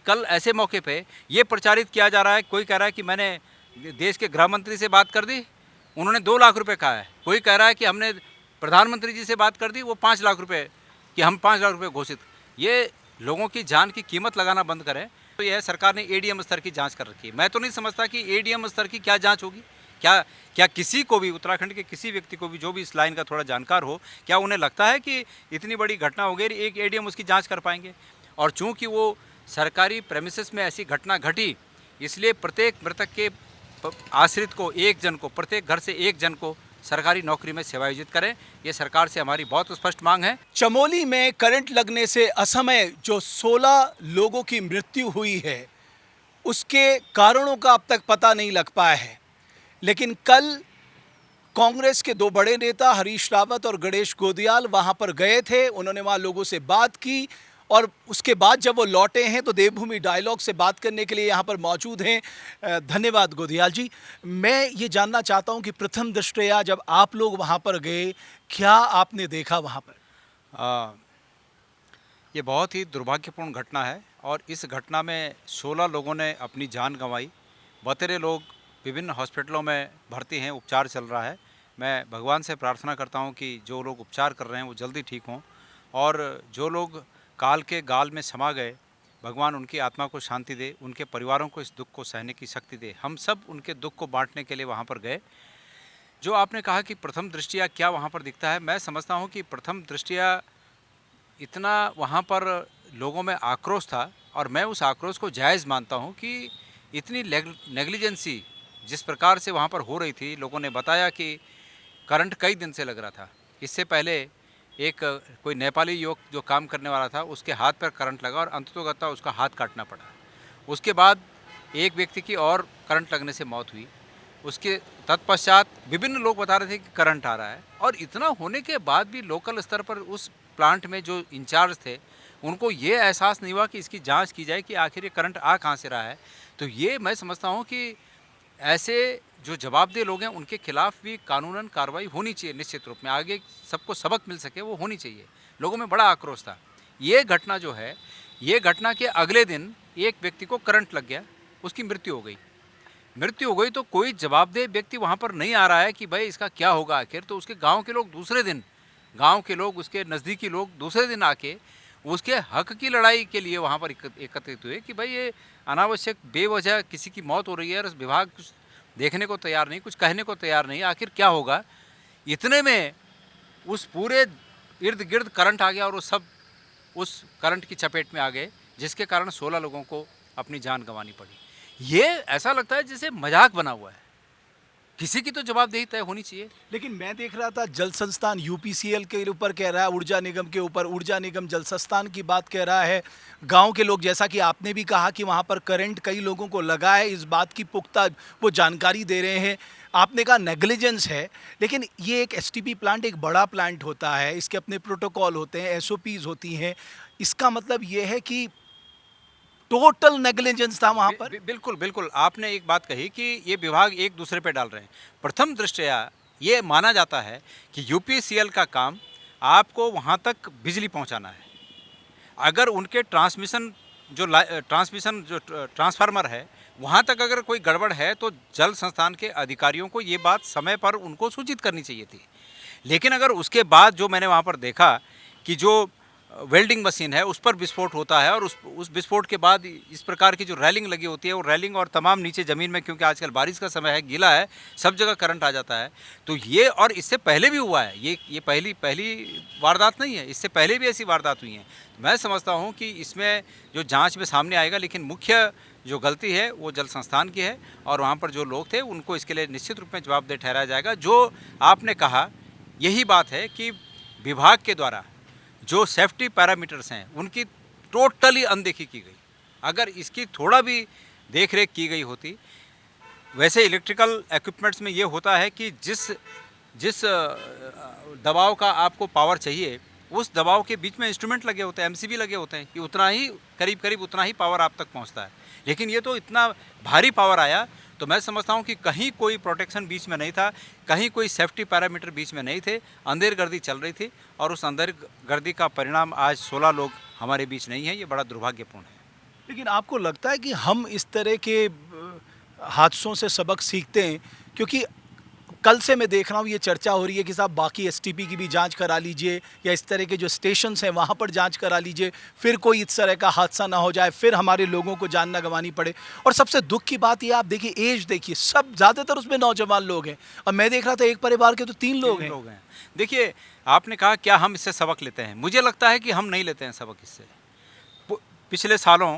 कल ऐसे मौके पे ये प्रचारित किया जा रहा है, कोई कह रहा है कि मैंने देश के गृह मंत्री से बात कर दी, उन्होंने 2 लाख रुपए कहा है। कोई कह रहा है कि हमने प्रधानमंत्री जी से बात कर दी, वो 5 लाख रुपए कि हम 5 लाख रुपए घोषित। ये लोगों की जान की कीमत लगाना बंद करें। तो यह सरकार ने एडीएम स्तर की जांच कर रखी है। मैं तो नहीं समझता कि एडीएम स्तर की क्या जांच होगी। क्या किसी को भी, उत्तराखंड के किसी व्यक्ति को भी जो भी इस लाइन का थोड़ा जानकार हो, क्या उन्हें लगता है कि इतनी बड़ी घटना हो गई एक एडीएम उसकी जांच कर पाएंगे? और चूंकि वो सरकारी प्रेमिसेस में ऐसी घटना घटी, इसलिए प्रत्येक मृतक के आश्रित को, एक जन को, प्रत्येक घर से एक जन को सरकारी नौकरी में सेवायोजित करें। ये सरकार से हमारी बहुत स्पष्ट मांग है। चमोली में करंट लगने से असमय जो 16 लोगों की मृत्यु हुई है, उसके कारणों का अब तक पता नहीं लग पाया है। लेकिन कल कांग्रेस के 2 बड़े नेता हरीश रावत और गणेश गोदियाल वहां पर गए थे। उन्होंने वहां लोगों से बात की और उसके बाद जब वो लौटे हैं तो देवभूमि डायलॉग से बात करने के लिए यहां पर मौजूद हैं। धन्यवाद गोदियाल जी। मैं ये जानना चाहता हूं कि प्रथम दृष्टया जब आप लोग वहां पर गए, क्या आपने देखा वहां पर? ये बहुत ही दुर्भाग्यपूर्ण घटना है और इस घटना में 16 लोगों ने अपनी जान गंवाई। बतेरे लोग विभिन्न हॉस्पिटलों में भर्ती हैं, उपचार चल रहा है। मैं भगवान से प्रार्थना करता हूं कि जो लोग उपचार कर रहे हैं वो जल्दी ठीक हों, और जो लोग काल के गाल में समा गए, भगवान उनकी आत्मा को शांति दे, उनके परिवारों को इस दुख को सहने की शक्ति दे। हम सब उनके दुख को बांटने के लिए वहाँ पर गए। जो आपने कहा कि प्रथम दृष्टया क्या वहाँ पर दिखता है, मैं समझता हूँ कि प्रथम दृष्टया इतना वहाँ पर लोगों में आक्रोश था, और मैं उस आक्रोश को जायज़ मानता हूँ कि इतनी नेग्लिजेंसी जिस प्रकार से वहाँ पर हो रही थी। लोगों ने बताया कि करंट कई दिन से लग रहा था। इससे पहले एक कोई नेपाली युवक जो काम करने वाला था, उसके हाथ पर करंट लगा और अंततोगत्वा उसका हाथ काटना पड़ा। उसके बाद एक व्यक्ति की और करंट लगने से मौत हुई। उसके तत्पश्चात विभिन्न लोग बता रहे थे कि करंट आ रहा है, और इतना होने के बाद भी लोकल स्तर पर उस प्लांट में जो इंचार्ज थे, उनको ये एहसास नहीं हुआ कि इसकी जांच की जाए कि आखिर ये करंट आ कहाँ से रहा है। तो ये मैं समझता हूँ कि ऐसे जो जवाबदेह लोग हैं उनके खिलाफ भी कानूनन कार्रवाई होनी चाहिए। निश्चित रूप में आगे सबको सबक मिल सके वो होनी चाहिए। लोगों में बड़ा आक्रोश था। ये घटना जो है, ये घटना के अगले दिन एक व्यक्ति को करंट लग गया, उसकी मृत्यु हो गई। तो कोई जवाबदेह व्यक्ति वहाँ पर नहीं आ रहा है कि भाई इसका क्या होगा आखिर। तो उसके गाँव के लोग दूसरे दिन, गांव के लोग, उसके नज़दीकी लोग दूसरे दिन आके उसके हक की लड़ाई के लिए वहाँ पर एकत्रित हुए कि भाई ये अनावश्यक बेवजह किसी की मौत हो रही है और विभाग कुछ देखने को तैयार नहीं, कुछ कहने को तैयार नहीं, आखिर क्या होगा। इतने में उस पूरे इर्द गिर्द करंट आ गया और वो सब उस करंट की चपेट में आ गए, जिसके कारण 16 लोगों को अपनी जान गंवानी पड़ी। ये ऐसा लगता है जैसे मजाक बना हुआ है। किसी की तो जवाबदेही तय होनी चाहिए। लेकिन मैं देख रहा था जल संस्थान यूपीसीएल के ऊपर कह रहा है, ऊर्जा निगम के ऊपर, ऊर्जा निगम जल संस्थान की बात कह रहा है। गांव के लोग, जैसा कि आपने भी कहा कि वहां पर करंट कई लोगों को लगा है, इस बात की पुख्ता वो जानकारी दे रहे हैं। आपने कहा नेग्लिजेंस है, लेकिन ये एक एसटीपी प्लांट एक बड़ा प्लांट होता है, इसके अपने प्रोटोकॉल होते हैं, एसओपीज होती हैं। इसका मतलब ये है कि टोटल नेग्लिजेंस था वहां पर। बिल्कुल आपने एक बात कही कि ये विभाग एक दूसरे पे डाल रहे हैं। प्रथम दृष्टया ये माना जाता है कि यूपीसीएल का काम आपको वहाँ तक बिजली पहुँचाना है। अगर उनके ट्रांसमिशन जो ट्रांसफार्मर है वहाँ तक अगर कोई गड़बड़ है तो जल संस्थान के अधिकारियों को ये बात समय पर उनको सूचित करनी चाहिए थी। लेकिन अगर उसके बाद जो मैंने वहाँ पर देखा कि जो वेल्डिंग मशीन है उस पर विस्फोट होता है, और उस विस्फोट के बाद इस प्रकार की जो रेलिंग लगी होती है वो रेलिंग और तमाम नीचे ज़मीन में, क्योंकि आजकल बारिश का समय है, गीला है, सब जगह करंट आ जाता है। तो ये, और इससे पहले भी हुआ है, ये पहली वारदात नहीं है, इससे पहले भी ऐसी वारदात हुई हैं। तो मैं समझता हूँ कि इसमें जो जाँच में सामने आएगा, लेकिन मुख्य जो गलती है वो जल संस्थान की है, और वहाँ पर जो लोग थे उनको इसके लिए निश्चित रूप में जवाबदेह ठहराया जाएगा। जो आपने कहा यही बात है कि विभाग के द्वारा जो सेफ्टी पैरामीटर्स हैं उनकी टोटली अनदेखी की गई। अगर इसकी थोड़ा भी देख रेख की गई होती, वैसे इलेक्ट्रिकल इक्विपमेंट्स में ये होता है कि जिस दबाव का आपको पावर चाहिए उस दबाव के बीच में इंस्ट्रूमेंट लगे होते हैं, एमसीबी लगे होते हैं कि उतना ही करीब उतना ही पावर आप तक पहुंचता है। लेकिन ये तो इतना भारी पावर आया, तो मैं समझता हूँ कि कहीं कोई प्रोटेक्शन बीच में नहीं था, कहीं कोई सेफ्टी पैरामीटर बीच में नहीं थे, अंधेरगर्दी चल रही थी, और उस अंधेरगर्दी का परिणाम आज 16 लोग हमारे बीच नहीं है। ये बड़ा दुर्भाग्यपूर्ण है। लेकिन आपको लगता है कि हम इस तरह के हादसों से सबक सीखते हैं? क्योंकि कल से मैं देख रहा हूँ ये चर्चा हो रही है कि साहब बाकी एसटीपी की भी जांच करा लीजिए, या इस तरह के जो स्टेशंस हैं वहाँ पर जांच करा लीजिए, फिर कोई इस तरह का हादसा ना हो जाए, फिर हमारे लोगों को जान ना गंवानी पड़े। और सबसे दुख की बात ये, आप देखिए एज देखिए, सब ज़्यादातर उसमें नौजवान लोग हैं, और मैं देख रहा था एक परिवार के तो 3 लोग 3 हैं। लोग हैं। देखिए, आपने कहा क्या हम इससे सबक लेते हैं? मुझे लगता है कि हम नहीं लेते हैं सबक इससे। पु पिछले सालों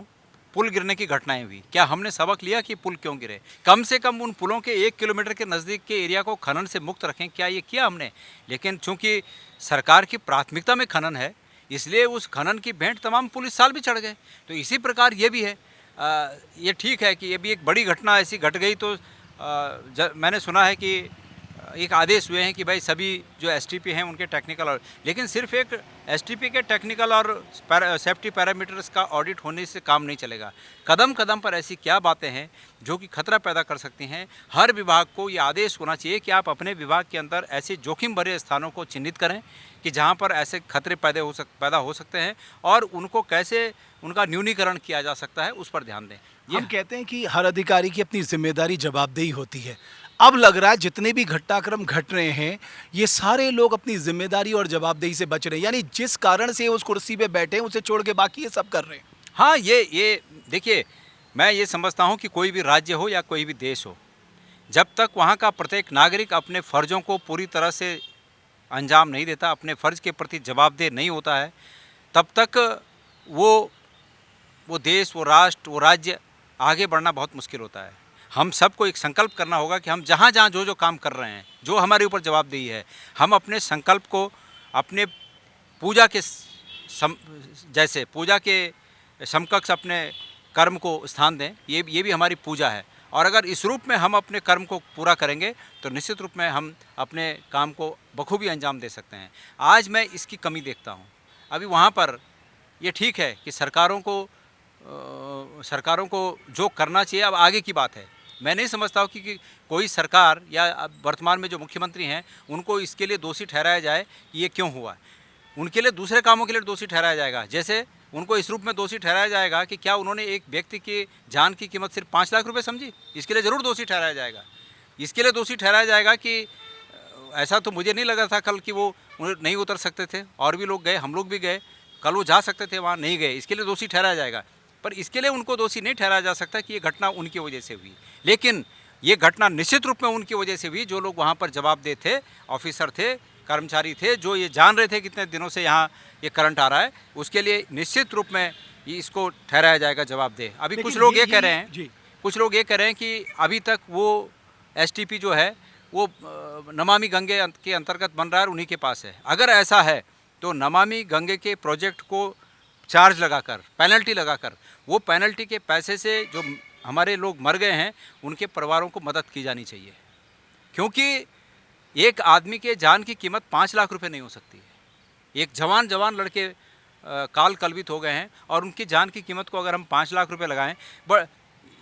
पुल गिरने की घटनाएँ हुई, क्या हमने सबक लिया कि पुल क्यों गिरे? कम से कम उन पुलों के 1 किलोमीटर के नज़दीक के एरिया को खनन से मुक्त रखें, क्या ये किया हमने? लेकिन चूँकि सरकार की प्राथमिकता में खनन है, इसलिए उस खनन की भेंट तमाम पुल इस साल भी चढ़ गए। तो इसी प्रकार ये भी है। ये ठीक है कि ये भी एक बड़ी घटना ऐसी घट गई, तो मैंने सुना है कि एक आदेश हुए हैं कि भाई सभी जो एसटीपी हैं उनके टेक्निकल और, लेकिन सिर्फ एक एसटीपी के टेक्निकल और सेफ्टी पैरामीटर्स का ऑडिट होने से काम नहीं चलेगा। कदम कदम पर ऐसी क्या बातें हैं जो कि खतरा पैदा कर सकती हैं। हर विभाग को ये आदेश होना चाहिए कि आप अपने विभाग के अंदर ऐसे जोखिम भरे स्थानों को चिन्हित करें कि जहाँ पर ऐसे खतरे पैदा हो सकते हैं, और उनको कैसे उनका न्यूनीकरण किया जा सकता है उस पर ध्यान दें। हम कहते हैं कि हर अधिकारी की अपनी जिम्मेदारी, जवाबदेही होती है। अब लग रहा है जितने भी घटनाक्रम घट रहे हैं, ये सारे लोग अपनी जिम्मेदारी और जवाबदेही से बच रहे हैं, यानी जिस कारण से उस कुर्सी पे बैठे हैं उसे छोड़ के बाकी ये सब कर रहे हैं। हाँ, ये देखिए, मैं ये समझता हूँ कि कोई भी राज्य हो या कोई भी देश हो, जब तक वहाँ का प्रत्येक नागरिक अपने फ़र्ज़ों को पूरी तरह से अंजाम नहीं देता, अपने फ़र्ज़ के प्रति जवाबदेह नहीं होता है, तब तक वो देश, वो राष्ट्र, वो राज्य आगे बढ़ना बहुत मुश्किल होता है। हम सबको एक संकल्प करना होगा कि हम जहाँ-जहाँ जो-जो काम कर रहे हैं, जो हमारे ऊपर जवाबदेही है, हम अपने संकल्प को अपने पूजा के जैसे पूजा के समकक्ष अपने कर्म को स्थान दें। ये भी हमारी पूजा है, और अगर इस रूप में हम अपने कर्म को पूरा करेंगे तो निश्चित रूप में हम अपने काम को बखूबी अंजाम दे सकते हैं। आज मैं इसकी कमी देखता हूँ। अभी वहाँ पर ये ठीक है कि सरकारों को जो करना चाहिए, अब आगे की बात है। मैं नहीं समझता हूँ कि कोई सरकार या अब वर्तमान में जो मुख्यमंत्री हैं उनको इसके लिए दोषी ठहराया जाए कि ये क्यों हुआ। उनके लिए दूसरे कामों के लिए दोषी ठहराया जाएगा। जैसे उनको इस रूप में दोषी ठहराया जाएगा कि क्या उन्होंने एक व्यक्ति की जान की कीमत सिर्फ 5 लाख रुपए समझी, इसके लिए ज़रूर दोषी ठहराया जाएगा। इसके लिए दोषी ठहराया जाएगा कि ऐसा तो मुझे नहीं लगा था कल कि वो नहीं उतर सकते थे, और भी लोग गए, हम लोग भी गए, कल वो जा सकते थे वहाँ नहीं गए, इसके लिए दोषी ठहराया जाएगा। पर इसके लिए उनको दोषी नहीं ठहराया जा सकता कि ये घटना उनकी वजह से हुई। लेकिन ये घटना निश्चित रूप में उनकी वजह से हुई जो लोग वहाँ पर जवाबदेह थे, ऑफिसर थे, कर्मचारी थे, जो ये जान रहे थे कितने दिनों से यहाँ ये करंट आ रहा है, उसके लिए निश्चित रूप में इसको ठहराया जाएगा जवाबदेह। अभी कुछ लोग ये कह रहे हैं, कुछ लोग ये कह रहे हैं कि अभी तक वो एसटीपी जो है वो नमामि गंगे के अंतर्गत बन रहा है और उन्हीं के पास है। अगर ऐसा है तो नमामि गंगे के प्रोजेक्ट को चार्ज लगाकर, पेनल्टी लगाकर, वो पेनल्टी के पैसे से जो हमारे लोग मर गए हैं उनके परिवारों को मदद की जानी चाहिए, क्योंकि एक आदमी के जान की कीमत 5 लाख रुपए नहीं हो सकती है। एक जवान लड़के काल कलवित हो गए हैं, और उनकी जान की कीमत को अगर हम 5 लाख रुपए लगाएं,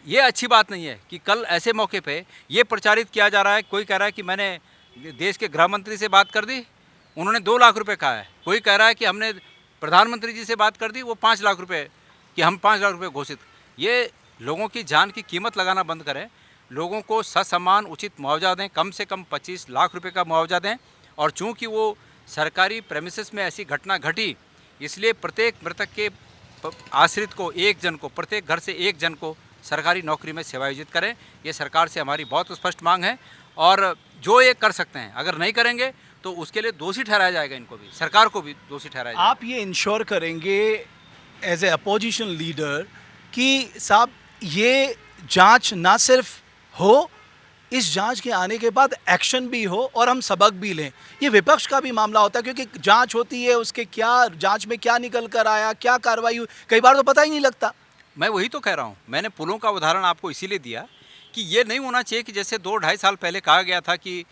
ये अच्छी बात नहीं है कि कल ऐसे मौके पे ये प्रचारित किया जा रहा है। कोई कह रहा है कि मैंने देश के गृह मंत्री से बात कर दी, उन्होंने 2 लाख रुपए कहा है। कोई कह रहा है कि हमने प्रधानमंत्री जी से बात कर दी, वो 5 लाख रुपए कि हम 5 लाख रुपए घोषित। ये लोगों की जान की कीमत लगाना बंद करें, लोगों को ससम्मान उचित मुआवजा दें, कम से कम 25 लाख रुपए का मुआवजा दें। और चूँकि वो सरकारी प्रेमिसेस में ऐसी घटना घटी, इसलिए प्रत्येक मृतक के आश्रित को, एक जन को, प्रत्येक घर से एक जन को सरकारी नौकरी में सेवायोजित करें। ये सरकार से हमारी बहुत स्पष्ट मांग है, और जो ये कर सकते हैं, अगर नहीं करेंगे तो उसके लिए दोषी ठहराया जाएगा, इनको भी, सरकार को भी दोषी ठहराया जाएगा। आप ये इंश्योर करेंगे एज ए अपोजिशन लीडर कि साहब ये जांच ना सिर्फ हो, इस जांच के आने के बाद एक्शन भी हो और हम सबक भी लें। ये विपक्ष का भी मामला होता है, क्योंकि जांच होती है, उसके क्या जांच में क्या निकल कर आया, क्या कार्रवाई हुई, कई बार तो पता ही नहीं लगता। मैं वही तो कह रहा हूँ, मैंने पुलों का उदाहरण आपको इसीलिए दिया कि ये नहीं होना चाहिए कि जैसे 2-2.5 साल पहले कहा गया था कि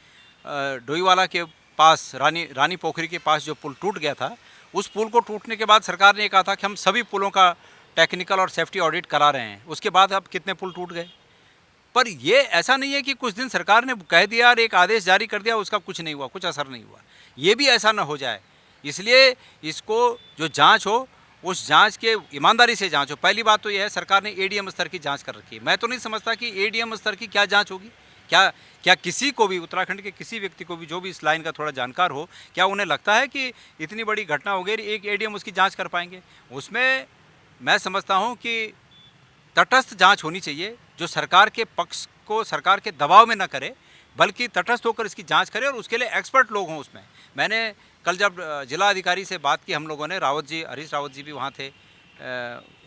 डोईवाला के पास, रानी पोखरी के पास जो पुल टूट गया था, उस पुल को टूटने के बाद सरकार ने ये कहा था कि हम सभी पुलों का टेक्निकल और सेफ्टी ऑडिट करा रहे हैं। उसके बाद अब कितने पुल टूट गए। पर ये ऐसा नहीं है कि कुछ दिन सरकार ने कह दिया और एक आदेश जारी कर दिया, उसका कुछ नहीं हुआ, कुछ असर नहीं हुआ। ये भी ऐसा ना हो जाए, इसलिए इसको जो जांच हो उस जांच के ईमानदारी से जांच हो। पहली बात तो यह है, सरकार ने एडीएम स्तर की जांच कर रखी है। मैं तो नहीं समझता कि एडीएम स्तर की क्या जांच होगी। क्या क्या किसी को भी, उत्तराखंड के किसी व्यक्ति को भी जो भी इस लाइन का थोड़ा जानकार हो, क्या उन्हें लगता है कि इतनी बड़ी घटना हो गई, एक एडीएम उसकी जांच कर पाएंगे? उसमें मैं समझता हूं कि तटस्थ जांच होनी चाहिए, जो सरकार के पक्ष को सरकार के दबाव में न करे, बल्कि तटस्थ होकर इसकी जांच करे, और उसके लिए एक्सपर्ट लोग हों उसमें। मैंने कल जब जिला अधिकारी से बात की, हम लोगों ने, रावत जी, हरीश रावत जी भी वहाँ थे,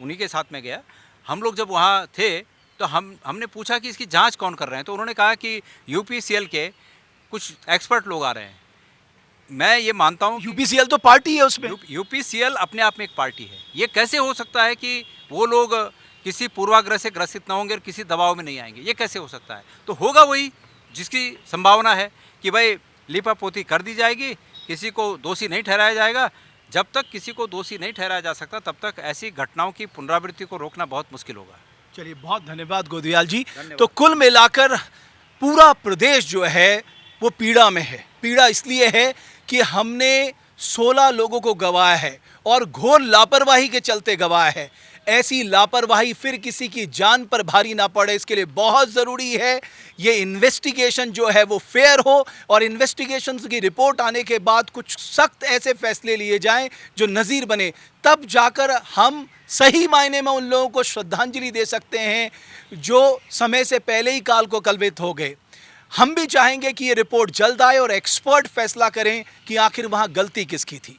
उन्हीं के साथ में गया। हम लोग जब वहाँ थे तो हमने पूछा कि इसकी जांच कौन कर रहे हैं, तो उन्होंने कहा कि यूपीसीएल के कुछ एक्सपर्ट लोग आ रहे हैं। मैं ये मानता हूँ यूपीसीएल तो पार्टी है उसमें। यूपीसीएल अपने आप में एक पार्टी है। ये कैसे हो सकता है कि वो लोग किसी पूर्वाग्रह से ग्रसित ना होंगे और किसी दबाव में नहीं आएंगे? ये कैसे हो सकता है? तो होगा वही जिसकी संभावना है कि भाई लिपापोती कर दी जाएगी, किसी को दोषी नहीं ठहराया जाएगा। जब तक किसी को दोषी नहीं ठहराया जा सकता, तब तक ऐसी घटनाओं की पुनरावृत्ति को रोकना बहुत मुश्किल होगा। चलिए, बहुत धन्यवाद गोदयाल जी। धन्यवाद। तो कुल मिलाकर पूरा प्रदेश जो है वो पीड़ा में है। पीड़ा इसलिए है कि हमने 16 लोगों को गंवाया है, और घोर लापरवाही के चलते गंवाया है। ऐसी लापरवाही फिर किसी की जान पर भारी ना पड़े, इसके लिए बहुत ज़रूरी है ये इन्वेस्टिगेशन जो है वो फेयर हो, और इन्वेस्टिगेशन की रिपोर्ट आने के बाद कुछ सख्त ऐसे फैसले लिए जाएं जो नज़ीर बने। तब जाकर हम सही मायने में उन लोगों को श्रद्धांजलि दे सकते हैं जो समय से पहले ही काल को कलवित हो गए। हम भी चाहेंगे कि ये रिपोर्ट जल्द आए और एक्सपर्ट फैसला करें कि आखिर वहाँ गलती किसकी थी।